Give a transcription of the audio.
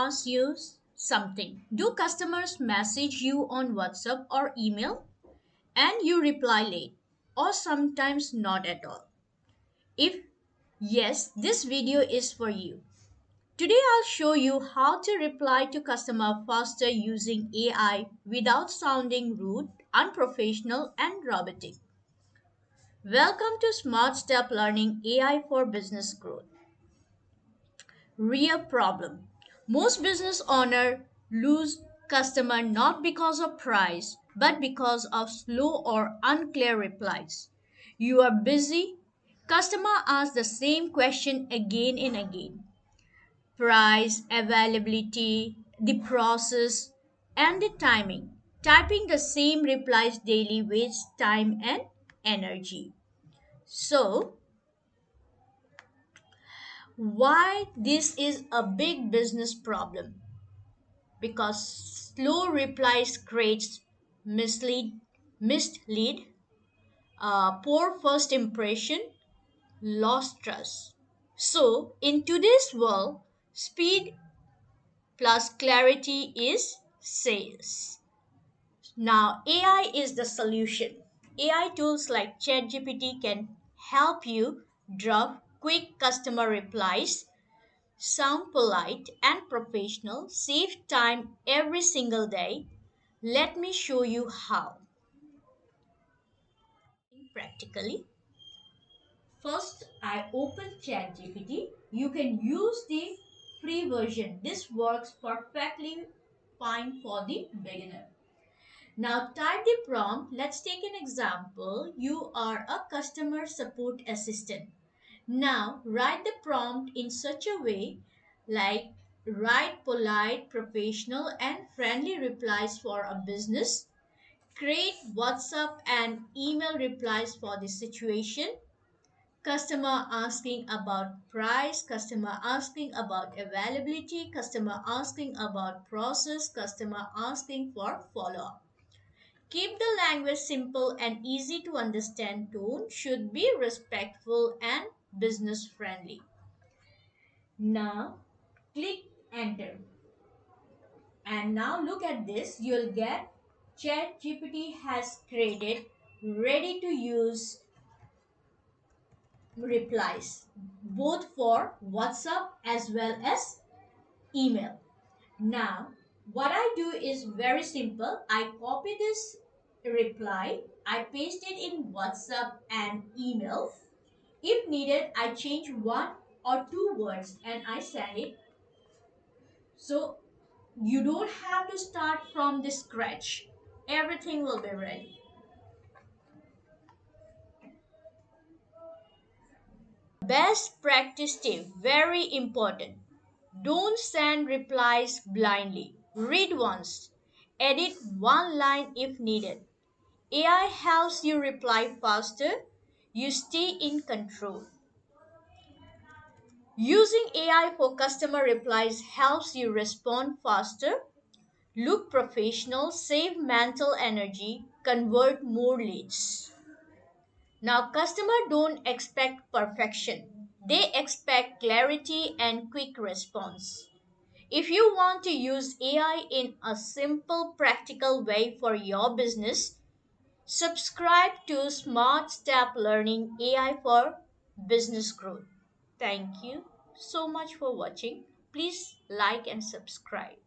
ask you something. Do customers message you on WhatsApp or email and you reply late or sometimes not at all? If yes, this video is for you. Today I'll show you how to reply to customer faster using AI without sounding rude, unprofessional and robotic. Welcome to Smart Step Learning AI for Business Growth. Real problem. Most business owners lose customer not because of price but because of slow or unclear replies. You are busy. Customer asks the same question again and again. Price, availability, the process, and the timing. Typing the same replies daily wastes time and energy. So, why this is a big business problem? Because slow replies creates mislead, poor first impression, lost trust. So, in today's world, speed plus clarity is sales. Now, AI is the solution. AI tools like ChatGPT can help you draft quick customer replies, sound polite and professional, save time every single day. Let me show you how. Practically, first I open ChatGPT. You can use the free version. This works perfectly fine for the beginner. Now type the prompt. Let's take an example. You are a customer support assistant. Now write the prompt in such a way like write polite, professional and friendly replies for a business. Create WhatsApp and email replies for the situation. Customer asking about price, customer asking about availability, customer asking about process, customer asking for follow up. Keep the language simple and easy to understand. Tone should be respectful and business friendly. Now click enter. And now look at this. You'll get ChatGPT has created ready to use replies both for WhatsApp as well as email. Now, what I do is very simple. I copy this reply, I paste it in WhatsApp and email. If needed, I change one or two words and I send it. So you don't have to start from the scratch. Everything will be ready. Best practice tip, very important. Don't send replies blindly. Read once. Edit one line if needed. AI helps you reply faster. You stay in control. Using AI for customer replies helps you respond faster, look professional, save mental energy, convert more leads. Now, customers don't expect perfection. They expect clarity and quick response. If you want to use AI in a simple, practical way for your business, subscribe to Smart Step Learning AI for Business Growth. Thank you so much for watching. Please like and subscribe.